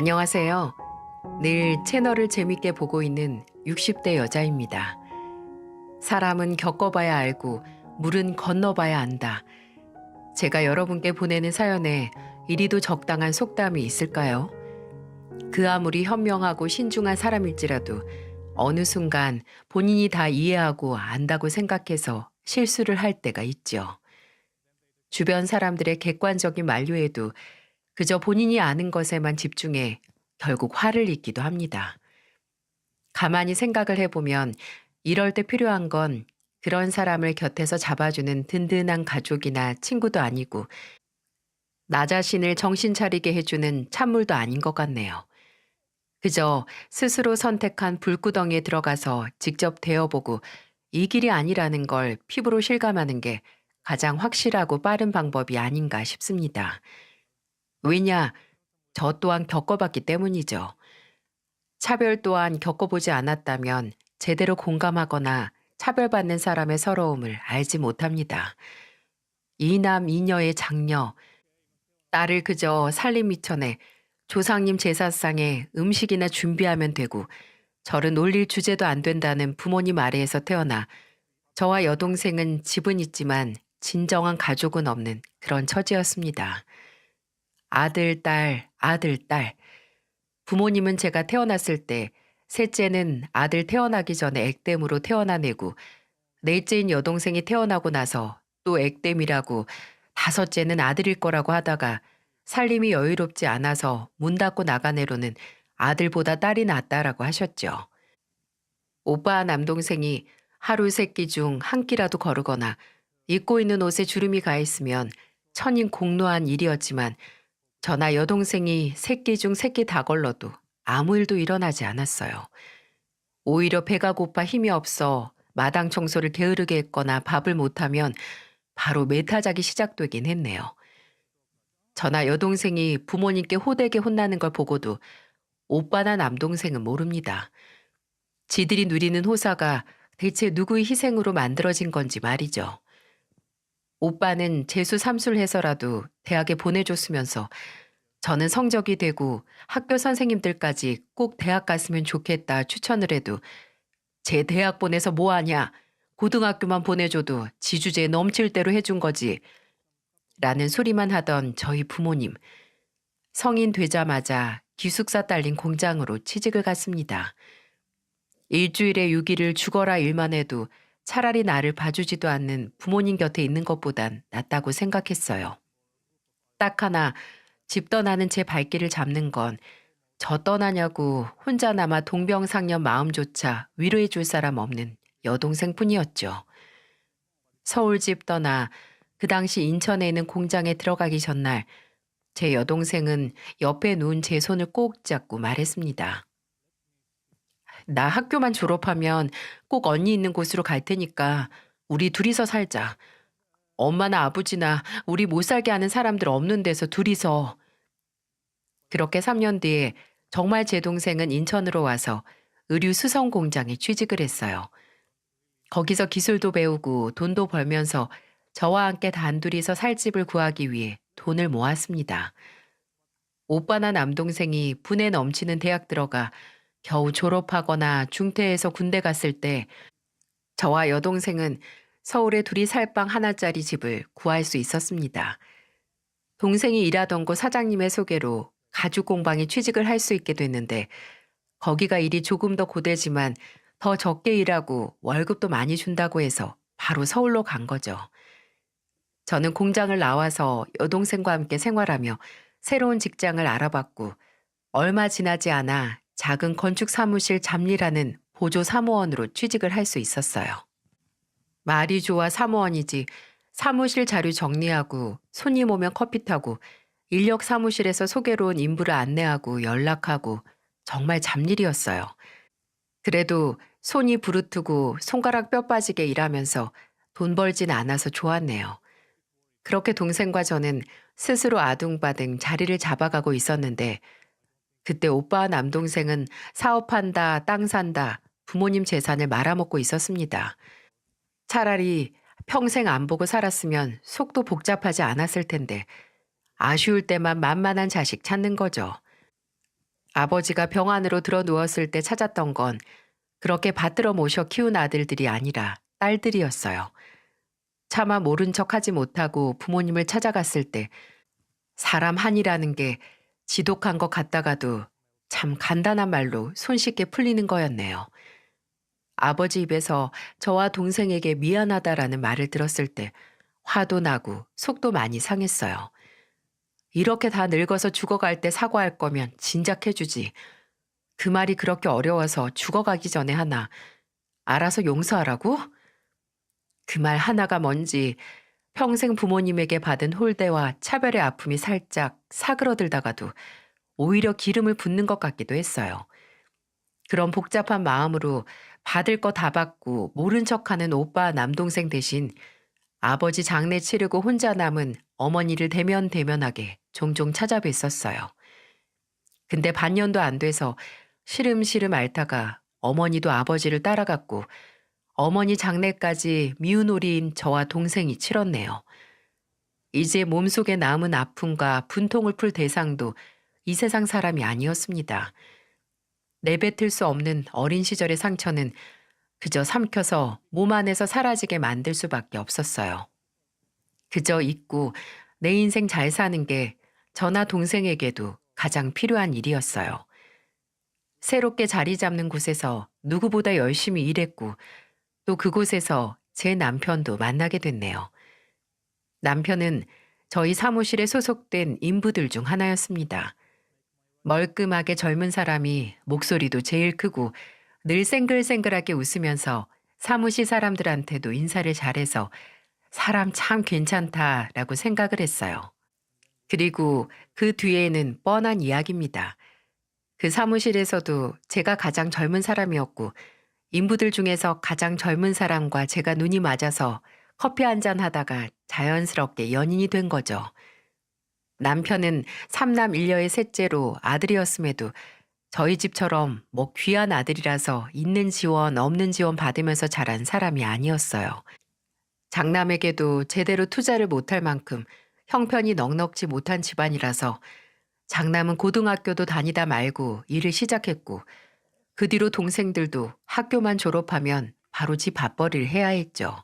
안녕하세요. 늘 채널을 재밌게 보고 있는 60대 여자입니다. 사람은 겪어봐야 알고 물은 건너봐야 안다. 제가 여러분께 보내는 사연에 이리도 적당한 속담이 있을까요? 그 아무리 현명하고 신중한 사람일지라도 어느 순간 본인이 다 이해하고 안다고 생각해서 실수를 할 때가 있죠. 주변 사람들의 객관적인 만류에도 그저 본인이 아는 것에만 집중해 결국 화를 잇기도 합니다. 가만히 생각을 해보면 이럴 때 필요한 건 그런 사람을 곁에서 잡아주는 든든한 가족이나 친구도 아니고 나 자신을 정신 차리게 해주는 찬물도 아닌 것 같네요. 그저 스스로 선택한 불구덩이에 들어가서 직접 데워보고 이 길이 아니라는 걸 피부로 실감하는 게 가장 확실하고 빠른 방법이 아닌가 싶습니다. 왜냐, 저 또한 겪어봤기 때문이죠. 차별 또한 겪어보지 않았다면 제대로 공감하거나 차별받는 사람의 서러움을 알지 못합니다. 이남 이녀의 장녀, 나를 그저 살림 미천에 조상님 제사상에 음식이나 준비하면 되고 저를 놀릴 주제도 안 된다는 부모님 아래에서 태어나 저와 여동생은 집은 있지만 진정한 가족은 없는 그런 처지였습니다. 아들, 딸, 아들, 딸. 부모님은 제가 태어났을 때 셋째는 아들 태어나기 전에 액땜으로 태어나내고 넷째인 여동생이 태어나고 나서 또 액땜이라고 다섯째는 아들일 거라고 하다가 살림이 여유롭지 않아서 문 닫고 나가내로는 아들보다 딸이 낫다라고 하셨죠. 오빠 남동생이 하루 세 끼 중 한 끼라도 거르거나 입고 있는 옷에 주름이 가 있으면 천인 공노한 일이었지만 저나 여동생이 세 끼 중 세 끼 다 걸러도 아무 일도 일어나지 않았어요. 오히려 배가 고파 힘이 없어 마당 청소를 게으르게 했거나 밥을 못하면 바로 매타작이 시작되긴 했네요. 저나 여동생이 부모님께 호되게 혼나는 걸 보고도 오빠나 남동생은 모릅니다. 지들이 누리는 호사가 대체 누구의 희생으로 만들어진 건지 말이죠. 오빠는 재수 삼수해서라도 대학에 보내줬으면서 저는 성적이 되고 학교 선생님들까지 꼭 대학 갔으면 좋겠다 추천을 해도 제 대학 보내서 뭐하냐, 고등학교만 보내줘도 지주제 넘칠 대로 해준 거지 라는 소리만 하던 저희 부모님. 성인 되자마자 기숙사 딸린 공장으로 취직을 갔습니다. 일주일에 6일을 죽어라 일만 해도 차라리 나를 봐주지도 않는 부모님 곁에 있는 것보단 낫다고 생각했어요. 딱 하나 집 떠나는 제 발길을 잡는 건 저 떠나냐고 혼자 남아 동병상련 마음조차 위로해 줄 사람 없는 여동생뿐이었죠. 서울 집 떠나 그 당시 인천에 있는 공장에 들어가기 전날 제 여동생은 옆에 누운 제 손을 꼭 잡고 말했습니다. 나 학교만 졸업하면 꼭 언니 있는 곳으로 갈 테니까 우리 둘이서 살자. 엄마나 아버지나 우리 못 살게 하는 사람들 없는 데서 둘이서. 그렇게 3년 뒤에 정말 제 동생은 인천으로 와서 의류 수성 공장에 취직을 했어요. 거기서 기술도 배우고 돈도 벌면서 저와 함께 단둘이서 살 집을 구하기 위해 돈을 모았습니다. 오빠나 남동생이 분에 넘치는 대학 들어가 겨우 졸업하거나 중퇴해서 군대 갔을 때 저와 여동생은 서울에 둘이 살 방 하나짜리 집을 구할 수 있었습니다. 동생이 일하던 곳 사장님의 소개로 가죽 공방에 취직을 할 수 있게 됐는데 거기가 일이 조금 더 고되지만 더 적게 일하고 월급도 많이 준다고 해서 바로 서울로 간 거죠. 저는 공장을 나와서 여동생과 함께 생활하며 새로운 직장을 알아봤고 얼마 지나지 않아 작은 건축 사무실 잡일하는 보조 사무원으로 취직을 할 수 있었어요. 말이 좋아 사무원이지 사무실 자료 정리하고 손님 오면 커피 타고 인력 사무실에서 소개로 온 인부를 안내하고 연락하고 정말 잡일이었어요. 그래도 손이 부르트고 손가락 뼈 빠지게 일하면서 돈 벌진 않아서 좋았네요. 그렇게 동생과 저는 스스로 아둥바둥 자리를 잡아가고 있었는데 그때 오빠와 남동생은 사업한다, 땅 산다, 부모님 재산을 말아먹고 있었습니다. 차라리 평생 안 보고 살았으면 속도 복잡하지 않았을 텐데 아쉬울 때만 만만한 자식 찾는 거죠. 아버지가 병 안으로 들어 누웠을 때 찾았던 건 그렇게 받들어 모셔 키운 아들들이 아니라 딸들이었어요. 차마 모른 척 하지 못하고 부모님을 찾아갔을 때 사람 한이라는 게 지독한 것 같다가도 참 간단한 말로 손쉽게 풀리는 거였네요. 아버지 입에서 저와 동생에게 미안하다라는 말을 들었을 때 화도 나고 속도 많이 상했어요. 이렇게 다 늙어서 죽어갈 때 사과할 거면 진작 해주지. 그 말이 그렇게 어려워서 죽어가기 전에 하나 알아서 용서하라고? 그 말 하나가 뭔지 평생 부모님에게 받은 홀대와 차별의 아픔이 살짝 사그러들다가도 오히려 기름을 붓는 것 같기도 했어요. 그런 복잡한 마음으로 받을 거 다 받고 모른 척하는 오빠 남동생 대신 아버지 장례 치르고 혼자 남은 어머니를 대면대면하게 종종 찾아뵀었어요. 근데 반년도 안 돼서 시름시름 앓다가 어머니도 아버지를 따라갔고 어머니 장례까지 미운오리인 저와 동생이 치렀네요. 이제 몸속에 남은 아픔과 분통을 풀 대상도 이 세상 사람이 아니었습니다. 내뱉을 수 없는 어린 시절의 상처는 그저 삼켜서 몸 안에서 사라지게 만들 수밖에 없었어요. 그저 잊고 내 인생 잘 사는 게 저나 동생에게도 가장 필요한 일이었어요. 새롭게 자리 잡는 곳에서 누구보다 열심히 일했고 또 그곳에서 제 남편도 만나게 됐네요. 남편은 저희 사무실에 소속된 인부들 중 하나였습니다. 멀끔하게 젊은 사람이 목소리도 제일 크고 늘 생글생글하게 웃으면서 사무실 사람들한테도 인사를 잘해서 사람 참 괜찮다라고 생각을 했어요. 그리고 그 뒤에는 뻔한 이야기입니다. 그 사무실에서도 제가 가장 젊은 사람이었고 인부들 중에서 가장 젊은 사람과 제가 눈이 맞아서 커피 한잔 하다가 자연스럽게 연인이 된 거죠. 남편은 삼남 일녀의 셋째로 아들이었음에도 저희 집처럼 뭐 귀한 아들이라서 있는 지원 없는 지원 받으면서 자란 사람이 아니었어요. 장남에게도 제대로 투자를 못할 만큼 형편이 넉넉지 못한 집안이라서 장남은 고등학교도 다니다 말고 일을 시작했고 그 뒤로 동생들도 학교만 졸업하면 바로 집 밥벌이를 해야 했죠.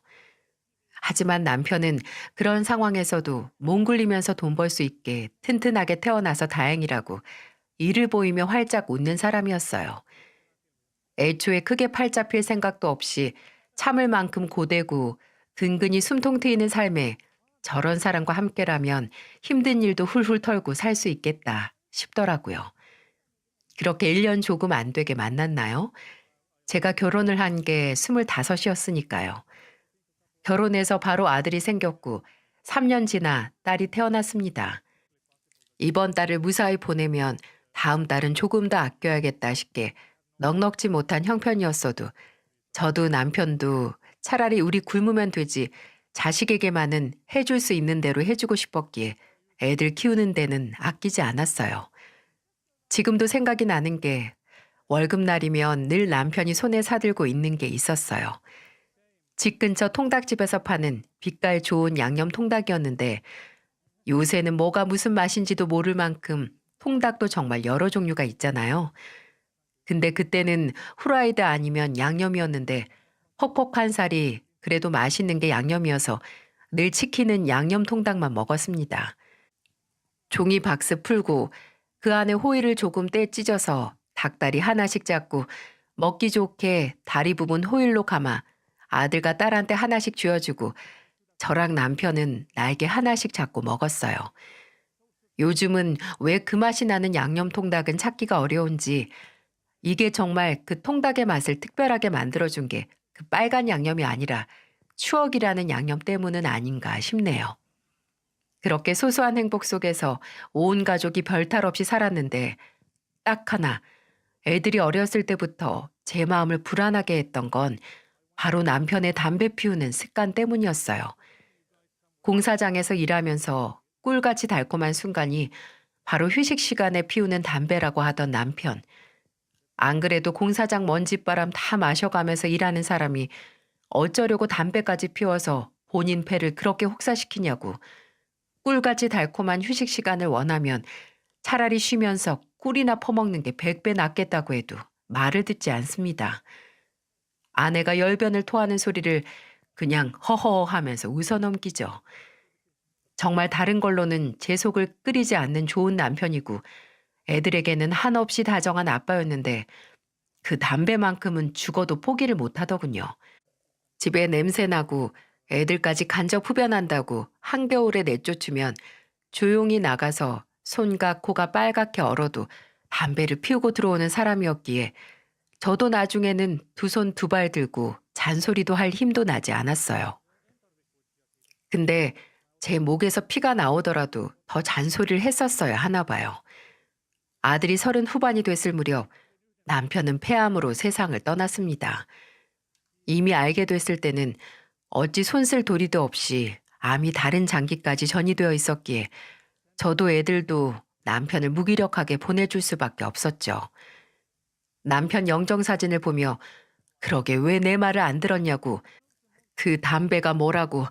하지만 남편은 그런 상황에서도 몸 굴리면서 돈 벌 수 있게 튼튼하게 태어나서 다행이라고 이를 보이며 활짝 웃는 사람이었어요. 애초에 크게 팔 잡힐 생각도 없이 참을 만큼 고되고 근근히 숨통 트이는 삶에 저런 사람과 함께라면 힘든 일도 훌훌 털고 살 수 있겠다 싶더라고요. 그렇게 1년 조금 안 되게 만났나요? 제가 결혼을 한 게 25이었으니까요. 결혼해서 바로 아들이 생겼고 3년 지나 딸이 태어났습니다. 이번 달을 무사히 보내면 다음 달은 조금 더 아껴야겠다 싶게 넉넉지 못한 형편이었어도 저도 남편도 차라리 우리 굶으면 되지 자식에게만은 해줄 수 있는 대로 해주고 싶었기에 애들 키우는 데는 아끼지 않았어요. 지금도 생각이 나는 게 월급날이면 늘 남편이 손에 사들고 있는 게 있었어요. 집 근처 통닭집에서 파는 빛깔 좋은 양념 통닭이었는데 요새는 뭐가 무슨 맛인지도 모를 만큼 통닭도 정말 여러 종류가 있잖아요. 근데 그때는 후라이드 아니면 양념이었는데 퍽퍽한 살이 그래도 맛있는 게 양념이어서 늘 치킨은 양념 통닭만 먹었습니다. 종이 박스 풀고 그 안에 호일을 조금 떼 찢어서 닭다리 하나씩 잡고 먹기 좋게 다리 부분 호일로 감아 아들과 딸한테 하나씩 쥐어주고 저랑 남편은 날개 하나씩 잡고 먹었어요. 요즘은 왜 그 맛이 나는 양념 통닭은 찾기가 어려운지 이게 정말 그 통닭의 맛을 특별하게 만들어준 게 그 빨간 양념이 아니라 추억이라는 양념 때문은 아닌가 싶네요. 그렇게 소소한 행복 속에서 온 가족이 별탈 없이 살았는데 딱 하나 애들이 어렸을 때부터 제 마음을 불안하게 했던 건 바로 남편의 담배 피우는 습관 때문이었어요. 공사장에서 일하면서 꿀같이 달콤한 순간이 바로 휴식 시간에 피우는 담배라고 하던 남편. 안 그래도 공사장 먼지바람 다 마셔가면서 일하는 사람이 어쩌려고 담배까지 피워서 본인 폐를 그렇게 혹사시키냐고. 꿀같이 달콤한 휴식 시간을 원하면 차라리 쉬면서 꿀이나 퍼먹는 게 100배 낫겠다고 해도 말을 듣지 않습니다. 아내가 열변을 토하는 소리를 그냥 허허 하면서 웃어넘기죠. 정말 다른 걸로는 제 속을 끓이지 않는 좋은 남편이고 애들에게는 한없이 다정한 아빠였는데 그 담배만큼은 죽어도 포기를 못 하더군요. 집에 냄새나고 애들까지 간접 흡연한다고 한겨울에 내쫓으면 조용히 나가서 손과 코가 빨갛게 얼어도 담배를 피우고 들어오는 사람이었기에 저도 나중에는 두 손 두 발 들고 잔소리도 할 힘도 나지 않았어요. 근데 제 목에서 피가 나오더라도 더 잔소리를 했었어야 하나 봐요. 아들이 30 후반이 됐을 무렵 남편은 폐암으로 세상을 떠났습니다. 이미 알게 됐을 때는 어찌 손쓸 도리도 없이 암이 다른 장기까지 전이되어 있었기에 저도 애들도 남편을 무기력하게 보내줄 수밖에 없었죠. 남편 영정사진을 보며 그러게 왜 내 말을 안 들었냐고, 그 담배가 뭐라고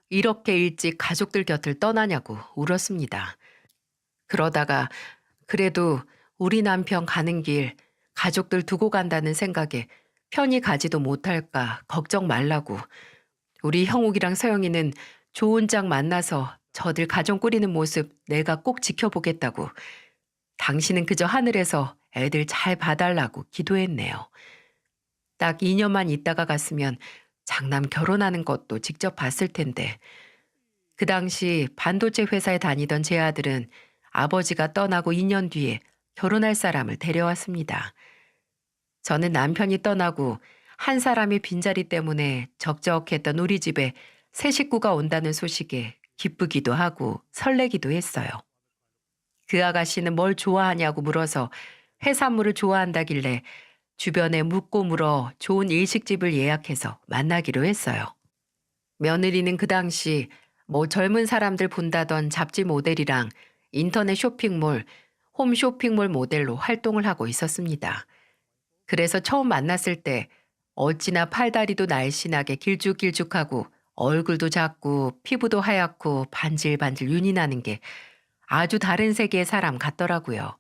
이렇게 일찍 가족들 곁을 떠나냐고 울었습니다. 그러다가 그래도 우리 남편 가는 길 가족들 두고 간다는 생각에 편히 가지도 못할까 걱정 말라고, 우리 형욱이랑 서영이는 좋은 짝 만나서 저들 가정 꾸리는 모습 내가 꼭 지켜보겠다고, 당신은 그저 하늘에서 애들 잘 봐달라고 기도했네요. 딱 2년만 있다가 갔으면 장남 결혼하는 것도 직접 봤을 텐데, 그 당시 반도체 회사에 다니던 제 아들은 아버지가 떠나고 2년 뒤에 결혼할 사람을 데려왔습니다. 저는 남편이 떠나고 한 사람의 빈자리 때문에 적적했던 우리 집에 새 식구가 온다는 소식에 기쁘기도 하고 설레기도 했어요. 그 아가씨는 뭘 좋아하냐고 물어서 해산물을 좋아한다길래 주변에 묻고 물어 좋은 일식집을 예약해서 만나기로 했어요. 며느리는 그 당시 뭐 젊은 사람들 본다던 잡지 모델이랑 인터넷 쇼핑몰, 홈쇼핑몰 모델로 활동을 하고 있었습니다. 그래서 처음 만났을 때 어찌나 팔다리도 날씬하게 길쭉길쭉하고 얼굴도 작고 피부도 하얗고 반질반질 윤이 나는 게 아주 다른 세계의 사람 같더라고요.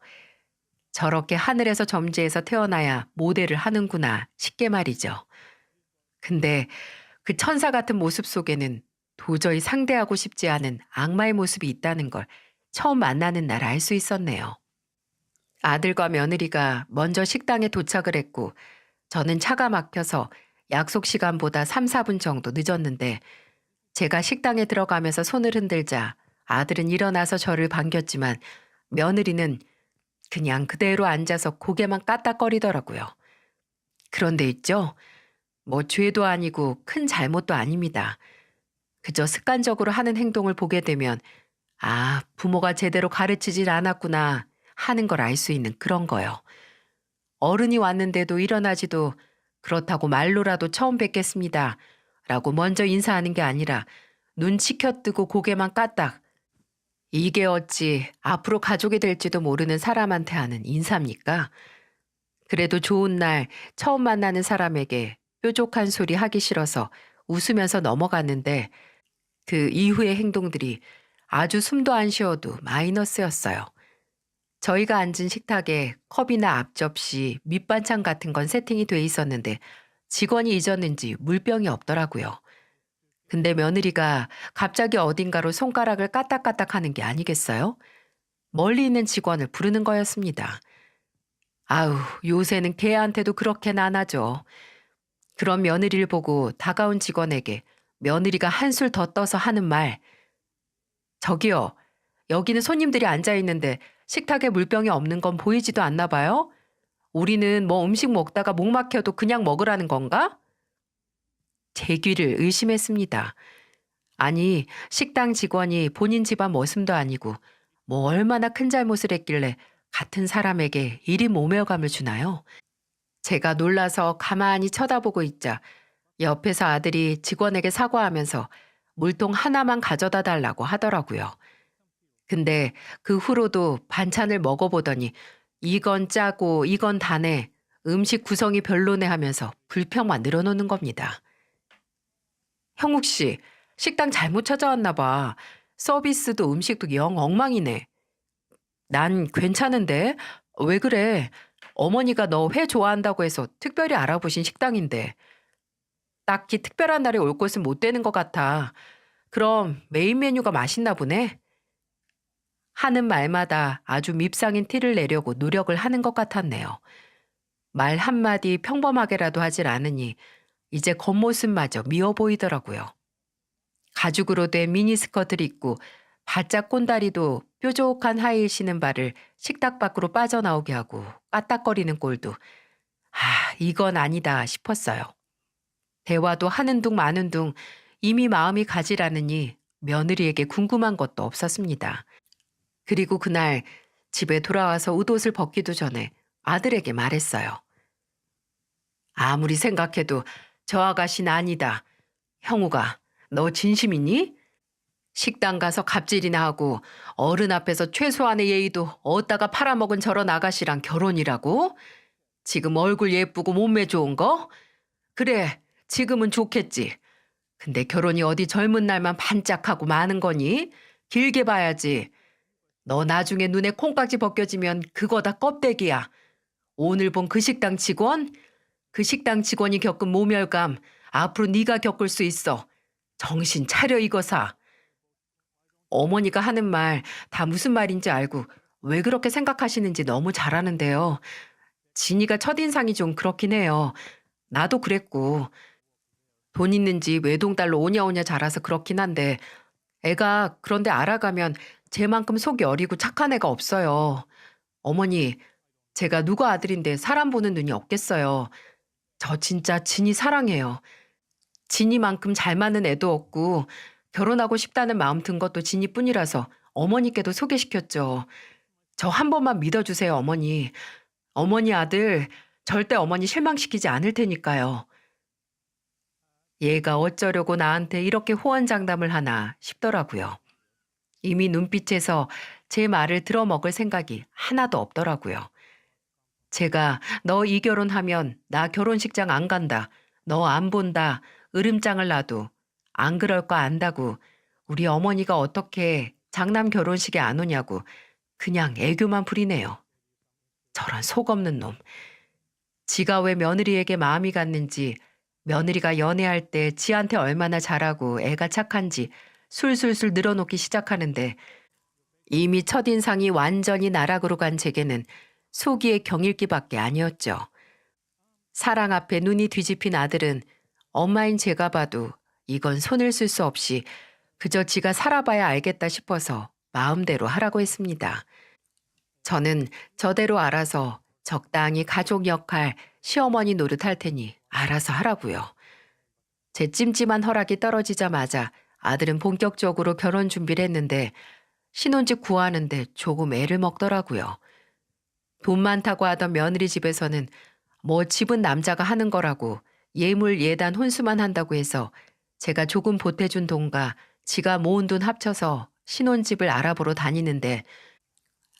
저렇게 하늘에서 점지해서 태어나야 모델을 하는구나 싶게 말이죠. 근데 그 천사 같은 모습 속에는 도저히 상대하고 싶지 않은 악마의 모습이 있다는 걸 처음 만나는 날 알 수 있었네요. 아들과 며느리가 먼저 식당에 도착을 했고 저는 차가 막혀서 약속 시간보다 3, 4분 정도 늦었는데, 제가 식당에 들어가면서 손을 흔들자 아들은 일어나서 저를 반겼지만 며느리는 그냥 그대로 앉아서 고개만 까딱거리더라고요. 그런데 있죠? 뭐 죄도 아니고 큰 잘못도 아닙니다. 그저 습관적으로 하는 행동을 보게 되면 아, 부모가 제대로 가르치질 않았구나 하는 걸 알 수 있는 그런 거요. 어른이 왔는데도 일어나지도 그렇다고 말로라도 처음 뵙겠습니다 라고 먼저 인사하는 게 아니라 눈치켜 뜨고 고개만 까딱, 이게 어찌 앞으로 가족이 될지도 모르는 사람한테 하는 인사입니까? 그래도 좋은 날 처음 만나는 사람에게 뾰족한 소리 하기 싫어서 웃으면서 넘어갔는데 그 이후의 행동들이 아주 숨도 안 쉬어도 마이너스였어요. 저희가 앉은 식탁에 컵이나 앞접시, 밑반찬 같은 건 세팅이 돼 있었는데 직원이 잊었는지 물병이 없더라고요. 근데 며느리가 갑자기 어딘가로 손가락을 까딱까딱 하는 게 아니겠어요? 멀리 있는 직원을 부르는 거였습니다. 아우, 요새는 걔한테도 그렇게는 안 하죠. 그런 며느리를 보고 다가온 직원에게 며느리가 한술 더 떠서 하는 말. 저기요, 여기는 손님들이 앉아 있는데 식탁에 물병이 없는 건 보이지도 않나 봐요? 우리는 뭐 음식 먹다가 목 막혀도 그냥 먹으라는 건가? 제 귀를 의심했습니다. 아니, 식당 직원이 본인 집안 머슴도 아니고 뭐 얼마나 큰 잘못을 했길래 같은 사람에게 이리 모멸감을 주나요? 제가 놀라서 가만히 쳐다보고 있자 옆에서 아들이 직원에게 사과하면서 물통 하나만 가져다 달라고 하더라고요. 근데 그 후로도 반찬을 먹어보더니 이건 짜고 이건 다네, 음식 구성이 별로네 하면서 불평만 늘어놓는 겁니다. 형욱 씨, 식당 잘못 찾아왔나 봐. 서비스도 음식도 영 엉망이네. 난 괜찮은데 왜 그래? 어머니가 너 회 좋아한다고 해서 특별히 알아보신 식당인데. 딱히 특별한 날에 올 곳은 못 되는 것 같아. 그럼 메인 메뉴가 맛있나 보네? 하는 말마다 아주 밉상인 티를 내려고 노력을 하는 것 같았네요. 말 한마디 평범하게라도 하질 않으니 이제 겉모습마저 미워 보이더라고요. 가죽으로 된 미니스커트를 입고 바짝 꼰다리도 뾰족한 하이힐 신은 발을 식탁 밖으로 빠져나오게 하고 까딱거리는 꼴도 이건 아니다 싶었어요. 대화도 하는 둥 마는 둥 이미 마음이 가지라느니 며느리에게 궁금한 것도 없었습니다. 그리고 그날 집에 돌아와서 옷을 벗기도 전에 아들에게 말했어요. 아무리 생각해도 저 아가씨는 아니다. 형우가 너 진심이니? 식당 가서 갑질이나 하고 어른 앞에서 최소한의 예의도 얻다가 팔아먹은 저런 아가씨랑 결혼이라고? 지금 얼굴 예쁘고 몸매 좋은 거? 그래, 지금은 좋겠지. 근데 결혼이 어디 젊은 날만 반짝하고 마는 거니? 길게 봐야지. 너 나중에 눈에 콩깍지 벗겨지면 그거 다 껍데기야. 오늘 본 그 식당 직원? 그 식당 직원이 겪은 모멸감 앞으로 네가 겪을 수 있어. 정신 차려 이거사. 어머니가 하는 말 다 무슨 말인지 알고 왜 그렇게 생각하시는지 너무 잘 아는데요. 진이가 첫인상이 좀 그렇긴 해요. 나도 그랬고. 돈 있는 집 외동딸로 오냐오냐 자라서 그렇긴 한데 애가 그런데 알아가면 쟤만큼 속이 어리고 착한 애가 없어요. 어머니, 제가 누구 아들인데 사람 보는 눈이 없겠어요. 저 진짜 진이 사랑해요. 진이만큼 잘 맞는 애도 없고 결혼하고 싶다는 마음 든 것도 진이뿐이라서 어머니께도 소개시켰죠. 저 한 번만 믿어주세요, 어머니. 어머니 아들 절대 어머니 실망시키지 않을 테니까요. 얘가 어쩌려고 나한테 이렇게 호언장담을 하나 싶더라고요. 이미 눈빛에서 제 말을 들어먹을 생각이 하나도 없더라고요. 제가 너 이 결혼하면 나 결혼식장 안 간다. 너 안 본다. 으름장을 놔도 안 그럴 거 안다고 우리 어머니가 어떻게 장남 결혼식에 안 오냐고 그냥 애교만 부리네요. 저런 속 없는 놈. 지가 왜 며느리에게 마음이 갔는지 며느리가 연애할 때 지한테 얼마나 잘하고 애가 착한지 술술술 늘어놓기 시작하는데 이미 첫인상이 완전히 나락으로 간 제게는 속이의 경일기밖에 아니었죠. 사랑 앞에 눈이 뒤집힌 아들은 엄마인 제가 봐도 이건 손을 쓸 수 없이 그저 지가 살아봐야 알겠다 싶어서 마음대로 하라고 했습니다. 저는 저대로 알아서 적당히 가족 역할, 시어머니 노릇할 테니 알아서 하라고요. 제 찜찜한 허락이 떨어지자마자 아들은 본격적으로 결혼 준비를 했는데 신혼집 구하는데 조금 애를 먹더라고요. 돈 많다고 하던 며느리 집에서는 뭐 집은 남자가 하는 거라고 예물 예단 혼수만 한다고 해서 제가 조금 보태준 돈과 지가 모은 돈 합쳐서 신혼집을 알아보러 다니는데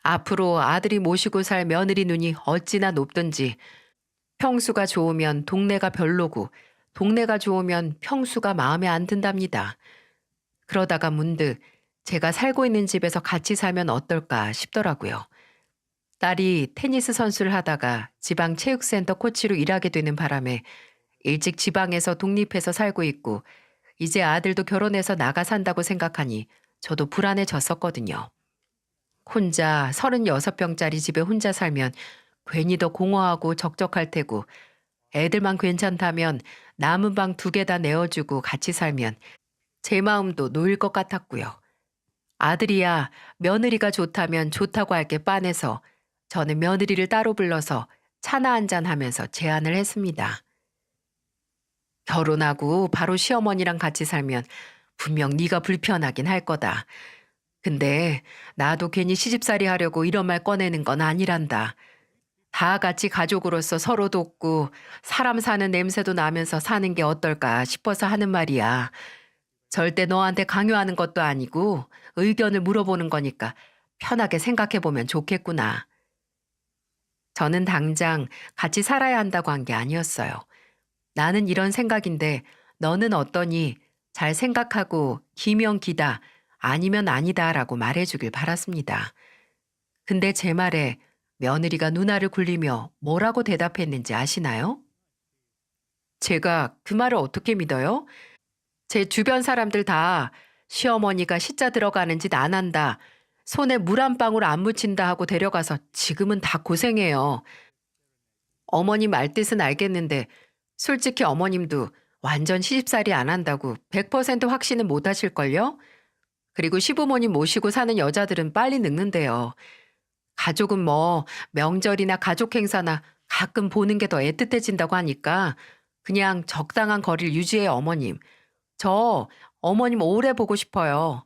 앞으로 아들이 모시고 살 며느리 눈이 어찌나 높든지 평수가 좋으면 동네가 별로고 동네가 좋으면 평수가 마음에 안 든답니다. 그러다가 문득 제가 살고 있는 집에서 같이 살면 어떨까 싶더라고요. 딸이 테니스 선수를 하다가 지방 체육센터 코치로 일하게 되는 바람에 일찍 지방에서 독립해서 살고 있고 이제 아들도 결혼해서 나가 산다고 생각하니 저도 불안해졌었거든요. 혼자 36병짜리 집에 혼자 살면 괜히 더 공허하고 적적할 테고 애들만 괜찮다면 남은 방 2개 다 내어주고 같이 살면 제 마음도 놓일 것 같았고요. 아들이야 며느리가 좋다면 좋다고 할 게 빤해서 저는 며느리를 따로 불러서 차나 한잔 하면서 제안을 했습니다. 결혼하고 바로 시어머니랑 같이 살면 분명 네가 불편하긴 할 거다. 근데 나도 괜히 시집살이 하려고 이런 말 꺼내는 건 아니란다. 다 같이 가족으로서 서로 돕고 사람 사는 냄새도 나면서 사는 게 어떨까 싶어서 하는 말이야. 절대 너한테 강요하는 것도 아니고 의견을 물어보는 거니까 편하게 생각해보면 좋겠구나. 저는 당장 같이 살아야 한다고 한 게 아니었어요. 나는 이런 생각인데 너는 어떠니? 잘 생각하고 기면 기다 아니면 아니다라고 말해주길 바랐습니다. 근데 제 말에 며느리가 누나를 굴리며 뭐라고 대답했는지 아시나요? 제가 그 말을 어떻게 믿어요? 제 주변 사람들 다 시어머니가 시자 들어가는 짓 안 한다. 손에 물 한 방울 안 묻힌다 하고 데려가서 지금은 다 고생해요. 어머님 말뜻은 알겠는데 솔직히 어머님도 완전 시집살이 안 한다고 100% 확신은 못 하실걸요? 그리고 시부모님 모시고 사는 여자들은 빨리 늙는데요. 가족은 뭐 명절이나 가족 행사나 가끔 보는 게 더 애틋해진다고 하니까 그냥 적당한 거리를 유지해 어머님. 저 어머님 오래 보고 싶어요.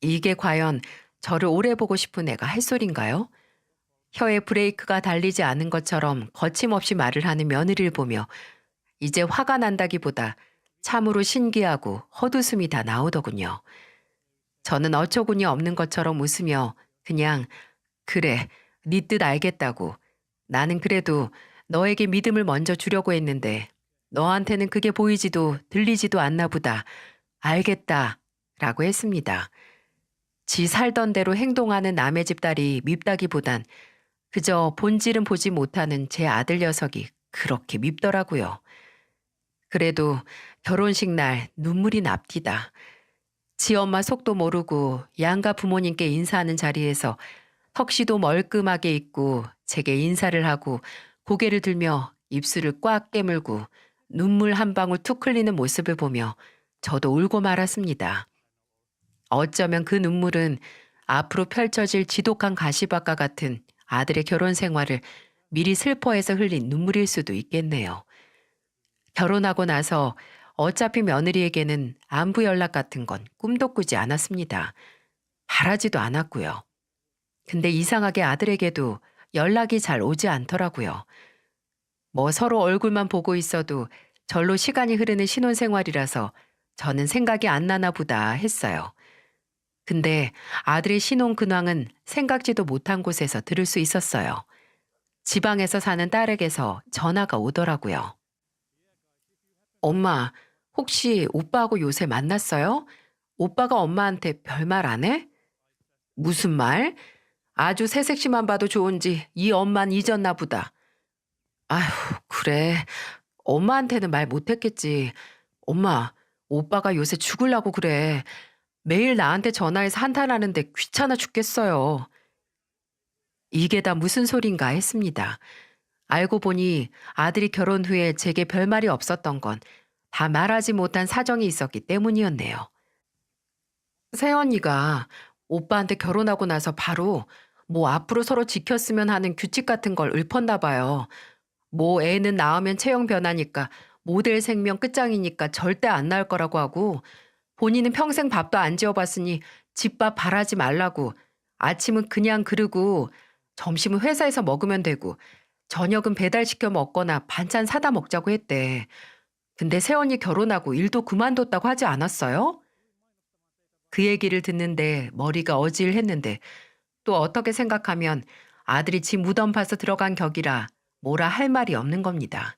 이게 과연 저를 오래 보고 싶은 애가 할 소린가요? 혀에 브레이크가 달리지 않은 것처럼 거침없이 말을 하는 며느리를 보며 이제 화가 난다기보다 참으로 신기하고 헛웃음이 다 나오더군요. 저는 어처구니 없는 것처럼 웃으며 그냥 그래, 네 뜻 알겠다고. 나는 그래도 너에게 믿음을 먼저 주려고 했는데 너한테는 그게 보이지도 들리지도 않나 보다. 알겠다. 라고 했습니다. 지 살던 대로 행동하는 남의 집 딸이 밉다기보단 그저 본질은 보지 못하는 제 아들 녀석이 그렇게 밉더라고요. 그래도 결혼식 날 눈물이 납디다. 지 엄마 속도 모르고 양가 부모님께 인사하는 자리에서 턱시도 멀끔하게 입고 제게 인사를 하고 고개를 들며 입술을 꽉 깨물고 눈물 한 방울 툭 흘리는 모습을 보며 저도 울고 말았습니다. 어쩌면 그 눈물은 앞으로 펼쳐질 지독한 가시밭과 같은 아들의 결혼 생활을 미리 슬퍼해서 흘린 눈물일 수도 있겠네요. 결혼하고 나서 어차피 며느리에게는 안부 연락 같은 건 꿈도 꾸지 않았습니다. 바라지도 않았고요. 근데 이상하게 아들에게도 연락이 잘 오지 않더라고요. 뭐 서로 얼굴만 보고 있어도 절로 시간이 흐르는 신혼생활이라서 저는 생각이 안 나나 보다 했어요. 근데 아들의 신혼 근황은 생각지도 못한 곳에서 들을 수 있었어요. 지방에서 사는 딸에게서 전화가 오더라고요. 엄마, 혹시 오빠하고 요새 만났어요? 오빠가 엄마한테 별말 안 해? 무슨 말? 아주 새색시만 봐도 좋은지 이 엄만 잊었나 보다. 아휴, 그래. 엄마한테는 말 못했겠지. 엄마, 오빠가 요새 죽을라고 그래. 매일 나한테 전화해서 한탄하는데 귀찮아 죽겠어요. 이게 다 무슨 소린가 했습니다. 알고 보니 아들이 결혼 후에 제게 별말이 없었던 건 다 말하지 못한 사정이 있었기 때문이었네요. 새언니가 오빠한테 결혼하고 나서 바로 뭐 앞으로 서로 지켰으면 하는 규칙 같은 걸 읊었나 봐요. 뭐 애는 낳으면 체형 변하니까 모델 생명 끝장이니까 절대 안 낳을 거라고 하고 본인은 평생 밥도 안 지어봤으니 집밥 바라지 말라고 아침은 그냥 그르고 점심은 회사에서 먹으면 되고 저녁은 배달시켜 먹거나 반찬 사다 먹자고 했대. 근데 새언니 결혼하고 일도 그만뒀다고 하지 않았어요? 그 얘기를 듣는데 머리가 어질했는데 또 어떻게 생각하면 아들이 지 무덤 파서 들어간 격이라 뭐라 할 말이 없는 겁니다.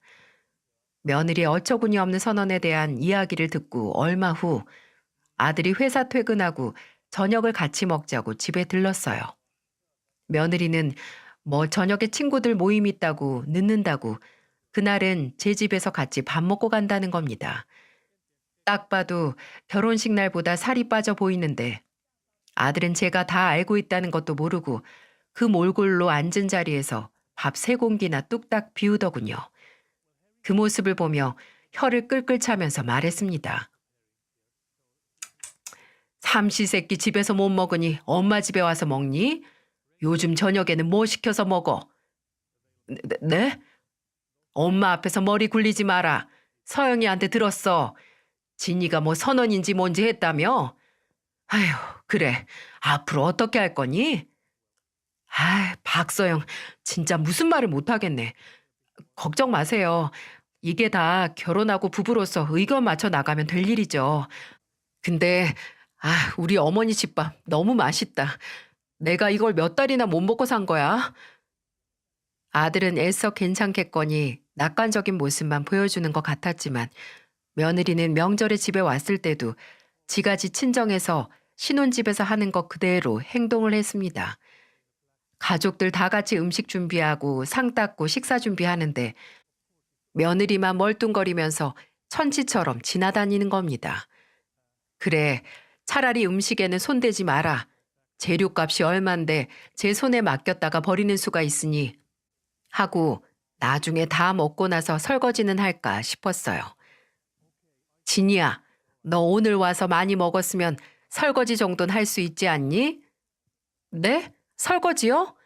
며느리의 어처구니 없는 선언에 대한 이야기를 듣고 얼마 후 아들이 회사 퇴근하고 저녁을 같이 먹자고 집에 들렀어요. 며느리는 뭐 저녁에 친구들 모임 있다고 늦는다고 그날은 제 집에서 같이 밥 먹고 간다는 겁니다. 딱 봐도 결혼식 날보다 살이 빠져 보이는데 아들은 제가 다 알고 있다는 것도 모르고 그 몰골로 앉은 자리에서 밥 세 공기나 뚝딱 비우더군요. 그 모습을 보며 혀를 끌끌 차면서 말했습니다. 삼시세끼 집에서 못 먹으니 엄마 집에 와서 먹니? 요즘 저녁에는 뭐 시켜서 먹어? 네? 엄마 앞에서 머리 굴리지 마라. 서영이한테 들었어. 진이가 뭐 선언인지 뭔지 했다며? 아휴, 그래. 앞으로 어떻게 할 거니? 아, 박서영, 진짜 무슨 말을 못 하겠네. 걱정 마세요. 이게 다 결혼하고 부부로서 의견 맞춰 나가면 될 일이죠. 근데 우리 어머니 집밥 너무 맛있다. 내가 이걸 몇 달이나 못 먹고 산 거야. 아들은 애써 괜찮겠거니 낙관적인 모습만 보여주는 것 같았지만 며느리는 명절에 집에 왔을 때도 지가 지 친정에서 신혼집에서 하는 것 그대로 행동을 했습니다. 가족들 다 같이 음식 준비하고 상 닦고 식사 준비하는데 며느리만 멀뚱거리면서 천치처럼 지나다니는 겁니다. 그래, 차라리 음식에는 손대지 마라. 재료값이 얼만데 제 손에 맡겼다가 버리는 수가 있으니 하고 나중에 다 먹고 나서 설거지는 할까 싶었어요. 진이야, 너 오늘 와서 많이 먹었으면 설거지 정도는 할 수 있지 않니? 네? 설거지요?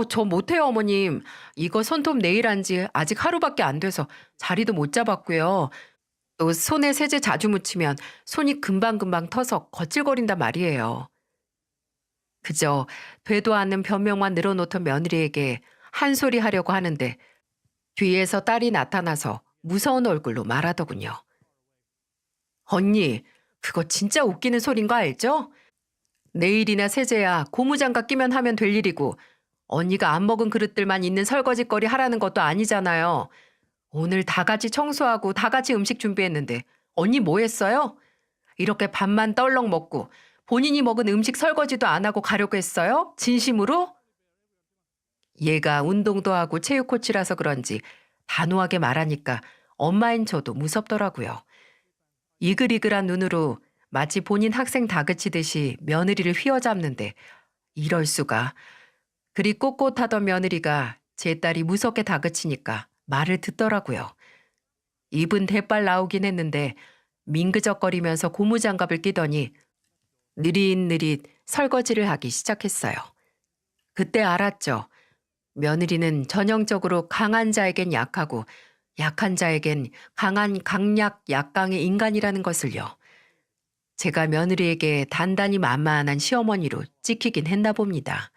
저 못해요, 어머님. 이거 손톱 네일 한 지 아직 하루밖에 안 돼서 자리도 못 잡았고요. 또 손에 세제 자주 묻히면 손이 금방금방 터서 거칠거린단 말이에요. 그저 되도 않는 변명만 늘어놓던 며느리에게 한 소리 하려고 하는데 뒤에서 딸이 나타나서 무서운 얼굴로 말하더군요. 언니, 그거 진짜 웃기는 소린 거 알죠? 네일이나 세제야 고무장갑 끼면 하면 될 일이고 언니가 안 먹은 그릇들만 있는 설거지거리 하라는 것도 아니잖아요. 오늘 다 같이 청소하고 다 같이 음식 준비했는데 언니 뭐 했어요? 이렇게 밥만 떨렁 먹고 본인이 먹은 음식 설거지도 안 하고 가려고 했어요? 진심으로? 얘가 운동도 하고 체육 코치라서 그런지 단호하게 말하니까 엄마인 저도 무섭더라고요. 이글이글한 눈으로 마치 본인 학생 다그치듯이 며느리를 휘어잡는데 이럴 수가. 그리 꼿꼿하던 며느리가 제 딸이 무섭게 다그치니까 말을 듣더라고요. 입은 대빨 나오긴 했는데 민그적거리면서 고무장갑을 끼더니 느릿느릿 설거지를 하기 시작했어요. 그때 알았죠. 며느리는 전형적으로 강한 자에겐 약하고 약한 자에겐 강한 강약 약강의 인간이라는 것을요. 제가 며느리에게 단단히 만만한 시어머니로 찍히긴 했나 봅니다.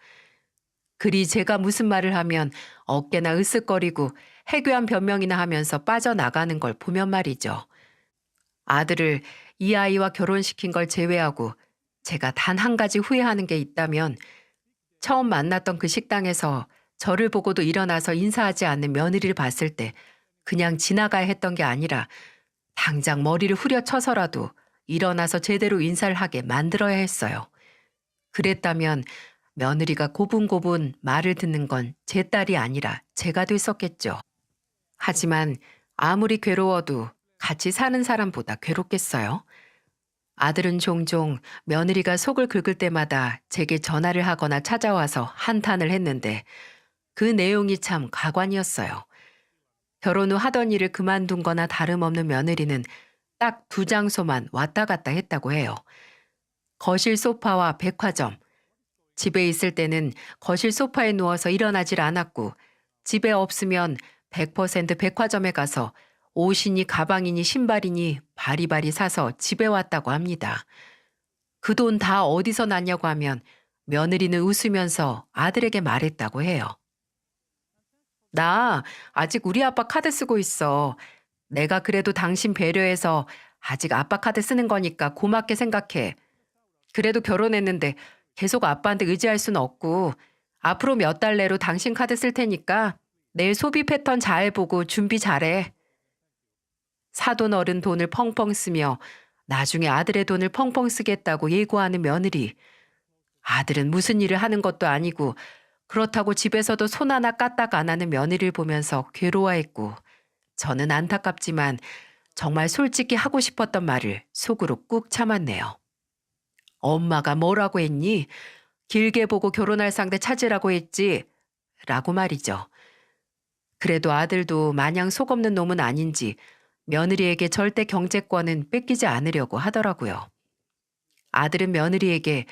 그리 제가 무슨 말을 하면 어깨나 으쓱거리고 해괴한 변명이나 하면서 빠져나가는 걸 보면 말이죠. 아들을 이 아이와 결혼시킨 걸 제외하고 제가 단 한 가지 후회하는 게 있다면 처음 만났던 그 식당에서 저를 보고도 일어나서 인사하지 않는 며느리를 봤을 때 그냥 지나가야 했던 게 아니라 당장 머리를 후려쳐서라도 일어나서 제대로 인사를 하게 만들어야 했어요. 그랬다면 며느리가 고분고분 말을 듣는 건 제 딸이 아니라 제가 됐었겠죠. 하지만 아무리 괴로워도 같이 사는 사람보다 괴롭겠어요. 아들은 종종 며느리가 속을 긁을 때마다 제게 전화를 하거나 찾아와서 한탄을 했는데 그 내용이 참 가관이었어요. 결혼 후 하던 일을 그만둔 거나 다름없는 며느리는 딱 두 장소만 왔다 갔다 했다고 해요. 거실 소파와 백화점. 집에 있을 때는 거실 소파에 누워서 일어나질 않았고 집에 없으면 100% 백화점에 가서 옷이니 가방이니 신발이니 바리바리 사서 집에 왔다고 합니다. 그 돈 다 어디서 났냐고 하면 며느리는 웃으면서 아들에게 말했다고 해요. 나 아직 우리 아빠 카드 쓰고 있어. 내가 그래도 당신 배려해서 아직 아빠 카드 쓰는 거니까 고맙게 생각해. 그래도 결혼했는데 계속 아빠한테 의지할 수는 없고 앞으로 몇 달 내로 당신 카드 쓸 테니까 내 소비 패턴 잘 보고 준비 잘해. 사돈 어른 돈을 펑펑 쓰며 나중에 아들의 돈을 펑펑 쓰겠다고 예고하는 며느리. 아들은 무슨 일을 하는 것도 아니고 그렇다고 집에서도 손 하나 까딱 안 하는 며느리를 보면서 괴로워했고 저는 안타깝지만 정말 솔직히 하고 싶었던 말을 속으로 꾹 참았네요. 엄마가 뭐라고 했니? 길게 보고 결혼할 상대 찾으라고 했지. 라고 말이죠. 그래도 아들도 마냥 속 없는 놈은 아닌지 며느리에게 절대 경제권은 뺏기지 않으려고 하더라고요. 아들은 며느리에게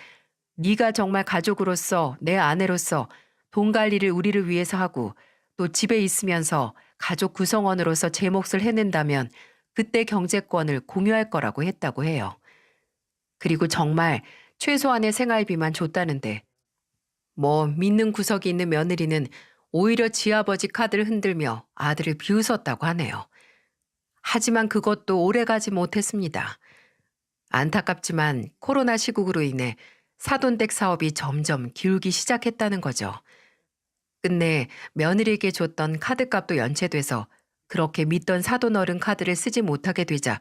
네가 정말 가족으로서 내 아내로서 돈 관리를 우리를 위해서 하고 또 집에 있으면서 가족 구성원으로서 제 몫을 해낸다면 그때 경제권을 공유할 거라고 했다고 해요. 그리고 정말 최소한의 생활비만 줬다는데 뭐 믿는 구석이 있는 며느리는 오히려 지아버지 카드를 흔들며 아들을 비웃었다고 하네요. 하지만 그것도 오래가지 못했습니다. 안타깝지만 코로나 시국으로 인해 사돈댁 사업이 점점 기울기 시작했다는 거죠. 끝내 며느리에게 줬던 카드값도 연체돼서 그렇게 믿던 사돈 어른 카드를 쓰지 못하게 되자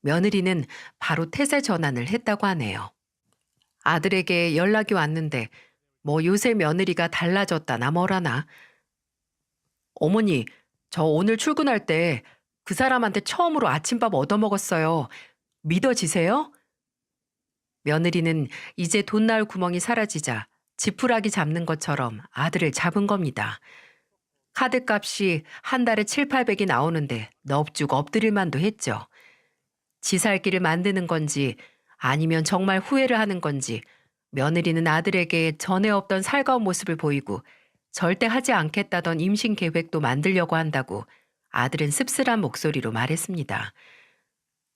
며느리는 바로 태세 전환을 했다고 하네요. 아들에게 연락이 왔는데 뭐 요새 며느리가 달라졌다나 뭐라나. 어머니, 저 오늘 출근할 때 그 사람한테 처음으로 아침밥 얻어먹었어요. 믿어지세요? 며느리는 이제 돈 나올 구멍이 사라지자 지푸라기 잡는 것처럼 아들을 잡은 겁니다. 카드값이 한 달에 7, 800이 나오는데 넙죽 엎드릴 만도 했죠. 지 살 길을 만드는 건지 아니면 정말 후회를 하는 건지 며느리는 아들에게 전에 없던 살가운 모습을 보이고 절대 하지 않겠다던 임신 계획도 만들려고 한다고 아들은 씁쓸한 목소리로 말했습니다.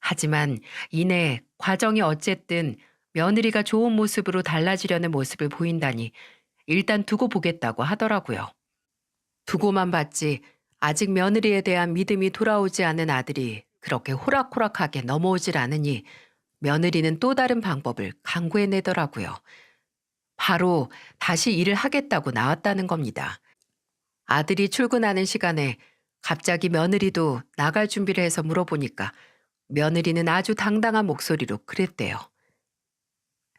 하지만 이내 과정이 어쨌든 며느리가 좋은 모습으로 달라지려는 모습을 보인다니 일단 두고 보겠다고 하더라고요. 두고만 봤지 아직 며느리에 대한 믿음이 돌아오지 않은 아들이 그렇게 호락호락하게 넘어오질 않으니 며느리는 또 다른 방법을 강구해내더라고요. 바로 다시 일을 하겠다고 나왔다는 겁니다. 아들이 출근하는 시간에 갑자기 며느리도 나갈 준비를 해서 물어보니까 며느리는 아주 당당한 목소리로 그랬대요.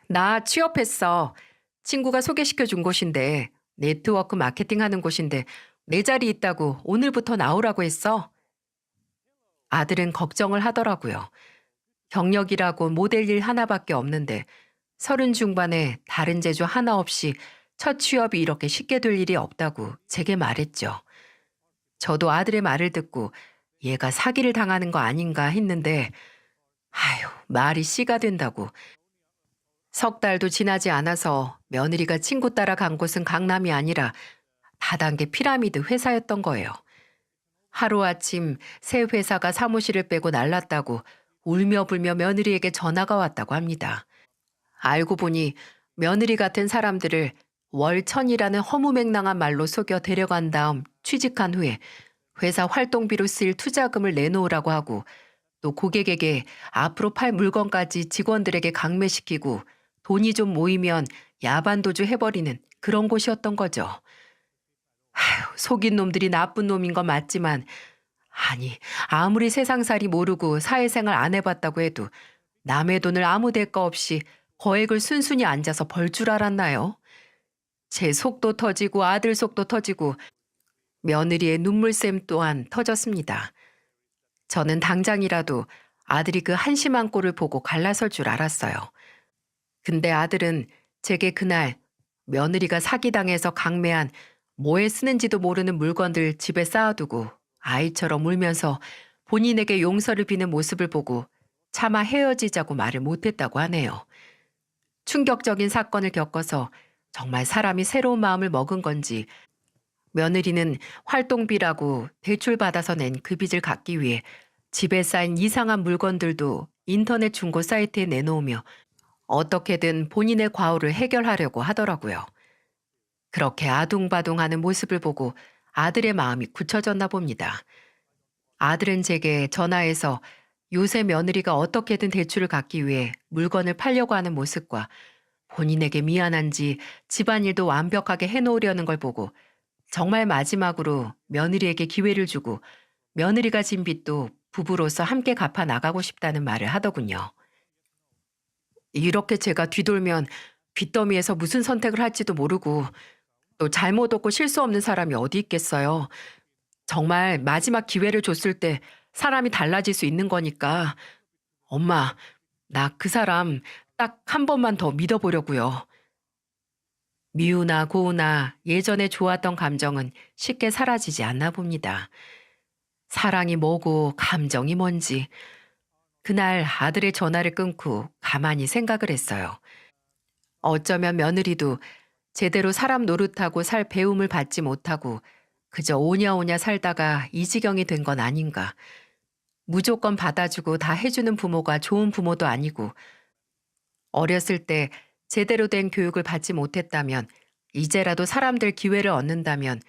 나 취업했어. 친구가 소개시켜 준 곳인데 네트워크 마케팅 하는 곳인데 내 자리 있다고 오늘부터 나오라고 했어. 아들은 걱정을 하더라고요. 경력이라고 모델 일 하나밖에 없는데 30 중반에 다른 재주 하나 없이 첫 취업이 이렇게 쉽게 될 일이 없다고 제게 말했죠. 저도 아들의 말을 듣고 얘가 사기를 당하는 거 아닌가 했는데 아휴 말이 씨가 된다고. 석 달도 지나지 않아서 며느리가 친구 따라 간 곳은 강남이 아니라 다단계 피라미드 회사였던 거예요. 하루아침 새 회사가 사무실을 빼고 날랐다고 울며 불며 며느리에게 전화가 왔다고 합니다. 알고 보니 며느리 같은 사람들을 월 1000이라는 허무맹랑한 말로 속여 데려간 다음 취직한 후에 회사 활동비로 쓰일 투자금을 내놓으라고 하고 또 고객에게 앞으로 팔 물건까지 직원들에게 강매시키고 돈이 좀 모이면 야반도주 해버리는 그런 곳이었던 거죠. 아휴, 속인 놈들이 나쁜 놈인 건 맞지만 아니 아무리 세상살이 모르고 사회생활 안 해봤다고 해도 남의 돈을 아무 대가 없이 거액을 순순히 앉아서 벌 줄 알았나요? 제 속도 터지고 아들 속도 터지고 며느리의 눈물샘 또한 터졌습니다. 저는 당장이라도 아들이 그 한심한 꼴을 보고 갈라설 줄 알았어요. 근데 아들은 제게 그날 며느리가 사기당해서 강매한 뭐에 쓰는지도 모르는 물건들 집에 쌓아두고 아이처럼 울면서 본인에게 용서를 비는 모습을 보고 차마 헤어지자고 말을 못했다고 하네요. 충격적인 사건을 겪어서 정말 사람이 새로운 마음을 먹은 건지 며느리는 활동비라고 대출받아서 낸 그 빚을 갚기 위해 집에 쌓인 이상한 물건들도 인터넷 중고 사이트에 내놓으며 어떻게든 본인의 과오를 해결하려고 하더라고요. 그렇게 아둥바둥하는 모습을 보고 아들의 마음이 굳혀졌나 봅니다. 아들은 제게 전화해서 요새 며느리가 어떻게든 대출을 갚기 위해 물건을 팔려고 하는 모습과 본인에게 미안한지 집안일도 완벽하게 해놓으려는 걸 보고 정말 마지막으로 며느리에게 기회를 주고 며느리가 진 빚도 부부로서 함께 갚아 나가고 싶다는 말을 하더군요. 이렇게 제가 뒤돌면 빚더미에서 무슨 선택을 할지도 모르고 또 잘못 없고 실수 없는 사람이 어디 있겠어요. 정말 마지막 기회를 줬을 때 사람이 달라질 수 있는 거니까 엄마, 나 그 사람 딱 한 번만 더 믿어보려고요. 미우나 고우나 예전에 좋았던 감정은 쉽게 사라지지 않나 봅니다. 사랑이 뭐고 감정이 뭔지 그날 아들의 전화를 끊고 가만히 생각을 했어요. 어쩌면 며느리도 제대로 사람 노릇하고 살 배움을 받지 못하고 그저 오냐오냐 살다가 이 지경이 된 건 아닌가. 무조건 받아주고 다 해주는 부모가 좋은 부모도 아니고 어렸을 때 제대로 된 교육을 받지 못했다면 이제라도 사람들 기회를 얻는다면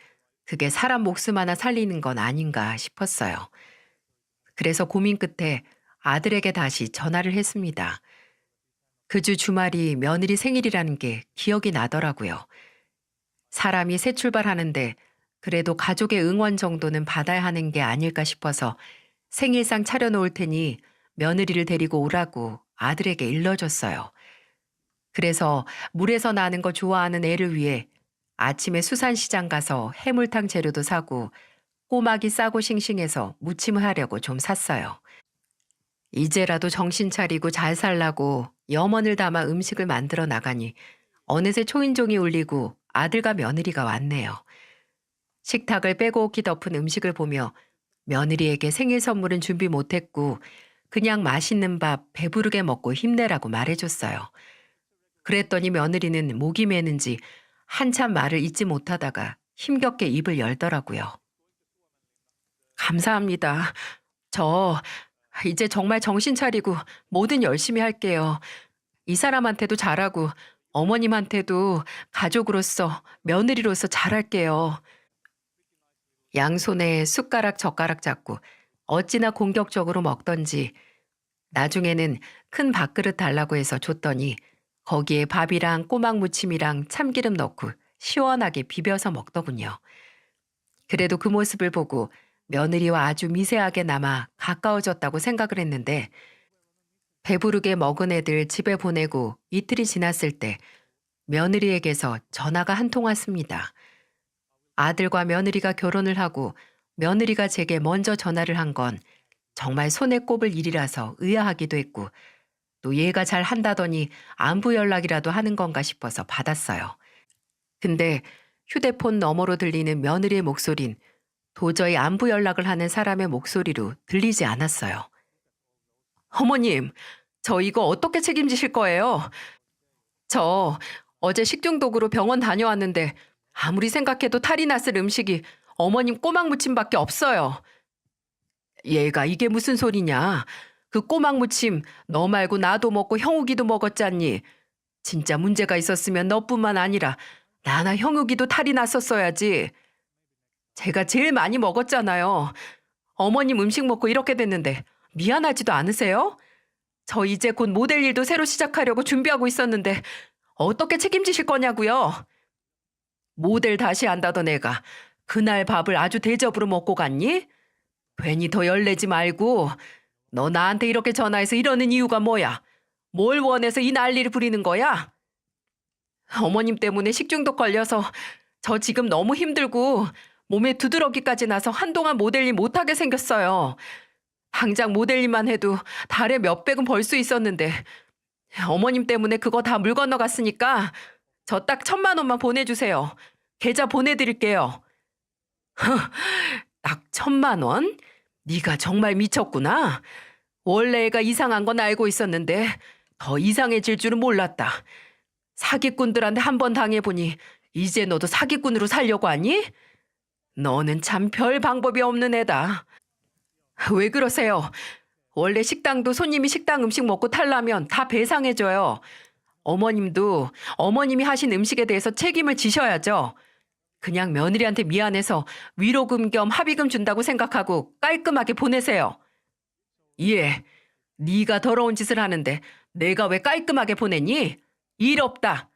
그게 사람 목숨 하나 살리는 건 아닌가 싶었어요. 그래서 고민 끝에 아들에게 다시 전화를 했습니다. 그 주 주말이 며느리 생일이라는 게 기억이 나더라고요. 사람이 새 출발하는데 그래도 가족의 응원 정도는 받아야 하는 게 아닐까 싶어서 생일상 차려놓을 테니 며느리를 데리고 오라고 아들에게 일러줬어요. 그래서 물에서 나는 거 좋아하는 애를 위해 아침에 수산시장 가서 해물탕 재료도 사고 꼬막이 싸고 싱싱해서 무침을 하려고 좀 샀어요. 이제라도 정신 차리고 잘 살라고 염원을 담아 음식을 만들어 나가니 어느새 초인종이 울리고 아들과 며느리가 왔네요. 식탁을 빼곡히 덮은 음식을 보며 며느리에게 생일 선물은 준비 못했고 그냥 맛있는 밥 배부르게 먹고 힘내라고 말해줬어요. 그랬더니 며느리는 목이 메는지 한참 말을 잇지 못하다가 힘겹게 입을 열더라고요. 감사합니다. 저 이제 정말 정신 차리고 뭐든 열심히 할게요. 이 사람한테도 잘하고 어머님한테도 가족으로서 며느리로서 잘할게요. 양손에 숟가락 젓가락 잡고 어찌나 공격적으로 먹던지 나중에는 큰 밥그릇 달라고 해서 줬더니 거기에 밥이랑 꼬막 무침이랑 참기름 넣고 시원하게 비벼서 먹더군요. 그래도 그 모습을 보고 며느리와 아주 미세하게 남아 가까워졌다고 생각을 했는데 배부르게 먹은 애들 집에 보내고 이틀이 지났을 때 며느리에게서 전화가 한 통 왔습니다. 아들과 며느리가 결혼을 하고 며느리가 제게 먼저 전화를 한 건 정말 손에 꼽을 일이라서 의아하기도 했고 또 얘가 잘 한다더니 안부 연락이라도 하는 건가 싶어서 받았어요. 근데 휴대폰 너머로 들리는 며느리의 목소린 도저히 안부 연락을 하는 사람의 목소리로 들리지 않았어요. 어머님, 저 이거 어떻게 책임지실 거예요? 저 어제 식중독으로 병원 다녀왔는데 아무리 생각해도 탈이 났을 음식이 어머님 꼬막 무침밖에 없어요. 얘가 이게 무슨 소리냐? 그 꼬막 무침 너 말고 나도 먹고 형욱이도 먹었잖니. 진짜 문제가 있었으면 너뿐만 아니라 나나 형욱이도 탈이 났었어야지. 제가 제일 많이 먹었잖아요. 어머님 음식 먹고 이렇게 됐는데 미안하지도 않으세요? 저 이제 곧 모델 일도 새로 시작하려고 준비하고 있었는데 어떻게 책임지실 거냐고요? 모델 다시 한다던 애가 그날 밥을 아주 대접으로 먹고 갔니? 괜히 더 열내지 말고 너 나한테 이렇게 전화해서 이러는 이유가 뭐야? 뭘 원해서 이 난리를 부리는 거야? 어머님 때문에 식중독 걸려서 저 지금 너무 힘들고 몸에 두드러기까지 나서 한동안 모델 일 못하게 생겼어요. 당장 모델 일만 해도 달에 몇백은 벌 수 있었는데 어머님 때문에 그거 다 물 건너갔으니까 저 딱 1,000만 원만 보내주세요. 계좌 보내드릴게요. 딱 1,000만 원? 네가 정말 미쳤구나. 원래 애가 이상한 건 알고 있었는데 더 이상해질 줄은 몰랐다. 사기꾼들한테 한 번 당해보니 이제 너도 사기꾼으로 살려고 하니? 너는 참 별 방법이 없는 애다. 왜 그러세요? 원래 식당도 손님이 식당 음식 먹고 탈라면 다 배상해줘요. 어머님도 어머님이 하신 음식에 대해서 책임을 지셔야죠. 그냥 며느리한테 미안해서 위로금 겸 합의금 준다고 생각하고 깔끔하게 보내세요. 예, 네가 더러운 짓을 하는데 내가 왜 깔끔하게 보내니? 일 없다.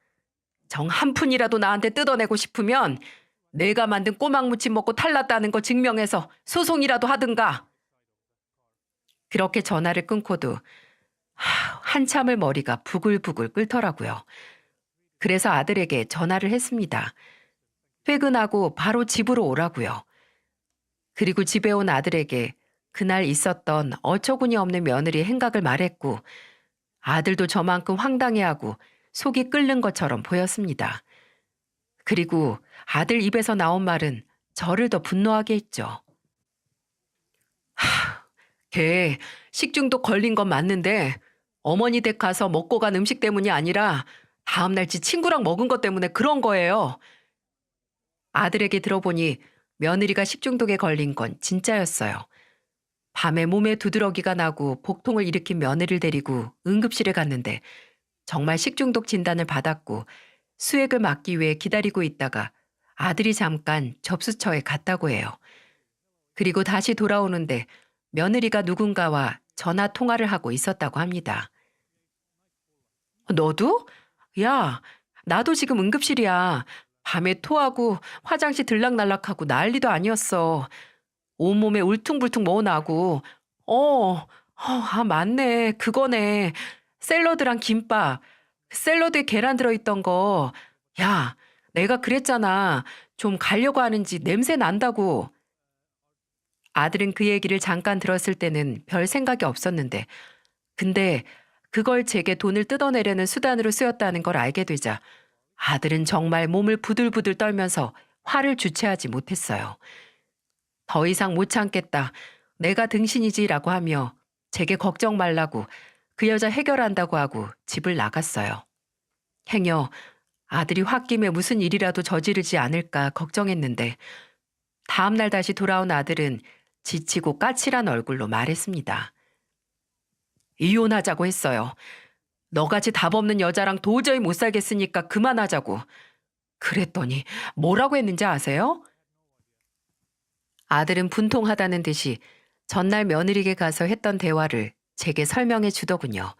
정 한 푼이라도 나한테 뜯어내고 싶으면 내가 만든 꼬막무침 먹고 탈났다는 거 증명해서 소송이라도 하든가. 그렇게 전화를 끊고도 한참을 머리가 부글부글 끓더라고요. 그래서 아들에게 전화를 했습니다. 퇴근하고 바로 집으로 오라고요. 그리고 집에 온 아들에게 그날 있었던 어처구니 없는 며느리의 행각을 말했고 아들도 저만큼 황당해하고 속이 끓는 것처럼 보였습니다. 그리고 아들 입에서 나온 말은 저를 더 분노하게 했죠. 걔 식중독 걸린 건 맞는데 어머니 댁 가서 먹고 간 음식 때문이 아니라 다음날 지 친구랑 먹은 것 때문에 그런 거예요. 아들에게 들어보니 며느리가 식중독에 걸린 건 진짜였어요. 밤에 몸에 두드러기가 나고 복통을 일으킨 며느리를 데리고 응급실에 갔는데 정말 식중독 진단을 받았고 수액을 맞기 위해 기다리고 있다가 아들이 잠깐 접수처에 갔다고 해요. 그리고 다시 돌아오는데 며느리가 누군가와 전화 통화를 하고 있었다고 합니다. 너도? 야, 나도 지금 응급실이야. 밤에 토하고 화장실 들락날락하고 난리도 아니었어. 온몸에 울퉁불퉁 뭐 나고. 맞네. 그거네. 샐러드랑 김밥. 샐러드에 계란 들어있던 거. 야, 내가 그랬잖아. 좀 가려고 하는지 냄새 난다고. 아들은 그 얘기를 잠깐 들었을 때는 별 생각이 없었는데, 근데 그걸 제게 돈을 뜯어내려는 수단으로 쓰였다는 걸 알게 되자 아들은 정말 몸을 부들부들 떨면서 화를 주체하지 못했어요. 더 이상 못 참겠다. 내가 등신이지라고 하며 제게 걱정 말라고 그 여자 해결한다고 하고 집을 나갔어요. 행여 아들이 홧김에 무슨 일이라도 저지르지 않을까 걱정했는데 다음날 다시 돌아온 아들은 지치고 까칠한 얼굴로 말했습니다. 이혼하자고 했어요. 너같이 답 없는 여자랑 도저히 못 살겠으니까 그만하자고. 그랬더니 뭐라고 했는지 아세요? 아들은 분통하다는 듯이 전날 며느리에게 가서 했던 대화를 제게 설명해 주더군요.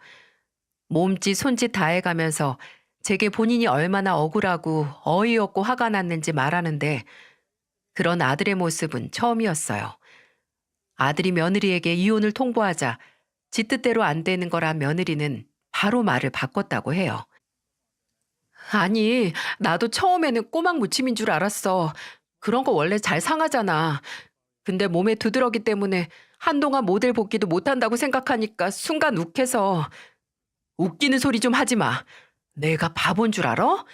몸짓 손짓 다 해가면서 제게 본인이 얼마나 억울하고 어이없고 화가 났는지 말하는데 그런 아들의 모습은 처음이었어요. 아들이 며느리에게 이혼을 통보하자 지 뜻대로 안 되는 거라 며느리는 바로 말을 바꿨다고 해요. 아니, 나도 처음에는 꼬막 무침인 줄 알았어. 그런 거 원래 잘 상하잖아. 근데 몸에 두드러기 때문에 한동안 모델 복귀도 못한다고 생각하니까 순간 욱해서. 웃기는 소리 좀 하지 마. 내가 바본 줄 알아?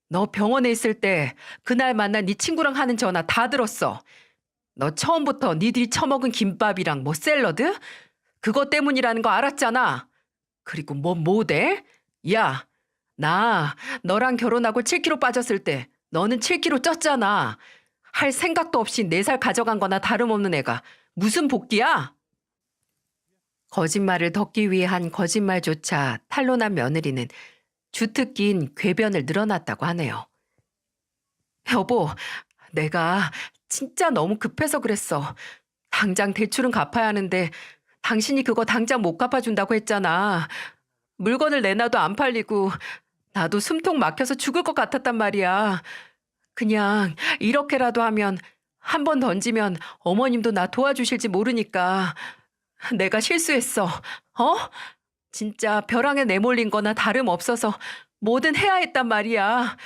너 병원에 있을 때 그날 만난 네 친구랑 하는 전화 다 들었어. 너 처음부터 니들이 처먹은 김밥이랑 뭐 샐러드? 그것 때문이라는 거 알았잖아. 그리고 뭐 모델? 야, 나 너랑 결혼하고 7kg 빠졌을 때 너는 7kg 쪘잖아. 할 생각도 없이 4살 가져간 거나 다름없는 애가 무슨 복귀야? 거짓말을 덮기 위해 한 거짓말조차 탄로난 며느리는 주특기인 궤변을 늘어놨다고 하네요. 여보, 내가 진짜 너무 급해서 그랬어. 당장 대출은 갚아야 하는데 당신이 그거 당장 못 갚아준다고 했잖아. 물건을 내놔도 안 팔리고 나도 숨통 막혀서 죽을 것 같았단 말이야. 그냥 이렇게라도 하면 한 번 던지면 어머님도 나 도와주실지 모르니까 내가 실수했어. 어? 진짜 벼랑에 내몰린 거나 다름없어서 뭐든 해야 했단 말이야.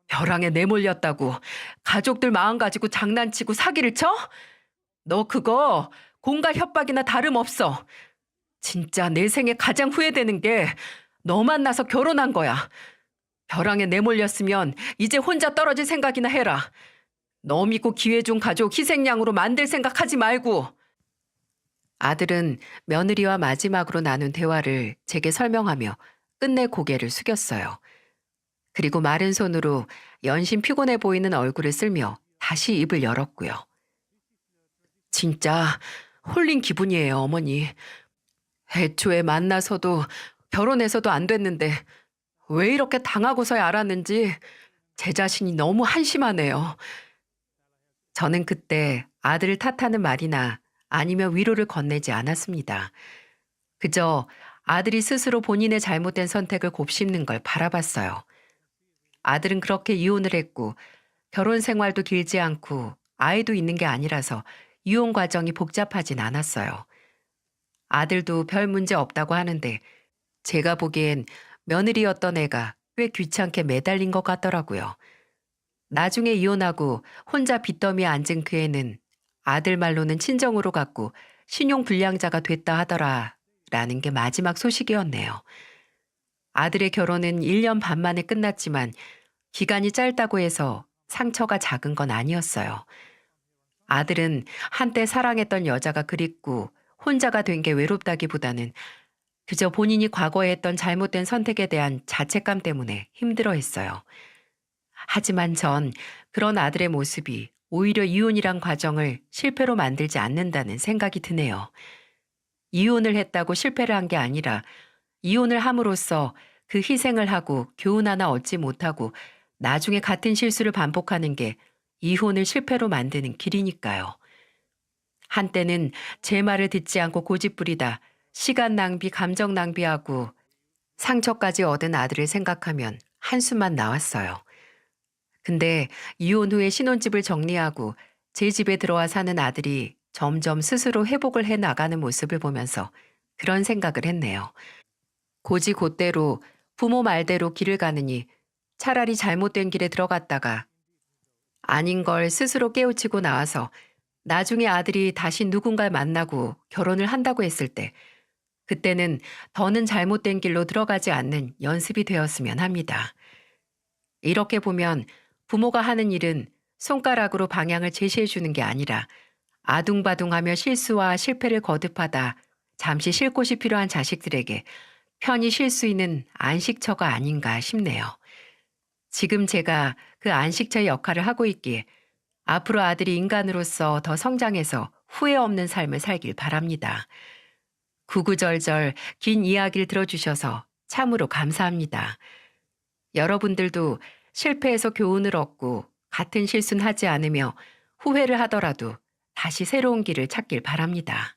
벼랑에 내몰렸다고 가족들 마음 가지고 장난치고 사기를 쳐? 너 그거 공갈 협박이나 다름없어. 진짜 내 생에 가장 후회되는 게 너 만나서 결혼한 거야. 벼랑에 내몰렸으면 이제 혼자 떨어질 생각이나 해라. 너 믿고 기회 준 가족 희생양으로 만들 생각하지 말고. 아들은 며느리와 마지막으로 나눈 대화를 제게 설명하며 끝내 고개를 숙였어요. 그리고 마른 손으로 연신 피곤해 보이는 얼굴을 쓸며 다시 입을 열었고요. 진짜 홀린 기분이에요, 어머니. 애초에 만나서도 결혼해서도 안 됐는데 왜 이렇게 당하고서야 알았는지 제 자신이 너무 한심하네요. 저는 그때 아들을 탓하는 말이나 아니면 위로를 건네지 않았습니다. 그저 아들이 스스로 본인의 잘못된 선택을 곱씹는 걸 바라봤어요. 아들은 그렇게 이혼을 했고 결혼 생활도 길지 않고 아이도 있는 게 아니라서 이혼 과정이 복잡하진 않았어요. 아들도 별 문제 없다고 하는데 제가 보기엔 며느리였던 애가 꽤 귀찮게 매달린 것 같더라고요. 나중에 이혼하고 혼자 빚더미에 앉은 그 애는 아들 말로는 친정으로 갔고 신용불량자가 됐다 하더라 라는 게 마지막 소식이었네요. 아들의 결혼은 1년 반 만에 끝났지만 기간이 짧다고 해서 상처가 작은 건 아니었어요. 아들은 한때 사랑했던 여자가 그립고 혼자가 된 게 외롭다기보다는 그저 본인이 과거에 했던 잘못된 선택에 대한 자책감 때문에 힘들어했어요. 하지만 전 그런 아들의 모습이 오히려 이혼이란 과정을 실패로 만들지 않는다는 생각이 드네요. 이혼을 했다고 실패를 한 게 아니라 이혼을 함으로써 그 희생을 하고 교훈 하나 얻지 못하고 나중에 같은 실수를 반복하는 게 이혼을 실패로 만드는 길이니까요. 한때는 제 말을 듣지 않고 고집부리다 시간 낭비, 감정 낭비하고 상처까지 얻은 아들을 생각하면 한숨만 나왔어요. 근데 이혼 후에 신혼집을 정리하고 제 집에 들어와 사는 아들이 점점 스스로 회복을 해 나가는 모습을 보면서 그런 생각을 했네요. 고지곧대로 부모 말대로 길을 가느니 차라리 잘못된 길에 들어갔다가 아닌 걸 스스로 깨우치고 나와서 나중에 아들이 다시 누군가를 만나고 결혼을 한다고 했을 때 그때는 더는 잘못된 길로 들어가지 않는 연습이 되었으면 합니다. 이렇게 보면 부모가 하는 일은 손가락으로 방향을 제시해 주는 게 아니라 아둥바둥하며 실수와 실패를 거듭하다 잠시 쉴 곳이 필요한 자식들에게 편히 쉴 수 있는 안식처가 아닌가 싶네요. 지금 제가 그 안식처의 역할을 하고 있기에 앞으로 아들이 인간으로서 더 성장해서 후회 없는 삶을 살길 바랍니다. 구구절절 긴 이야기를 들어주셔서 참으로 감사합니다. 여러분들도 실패해서 교훈을 얻고 같은 실수는 하지 않으며 후회를 하더라도 다시 새로운 길을 찾길 바랍니다.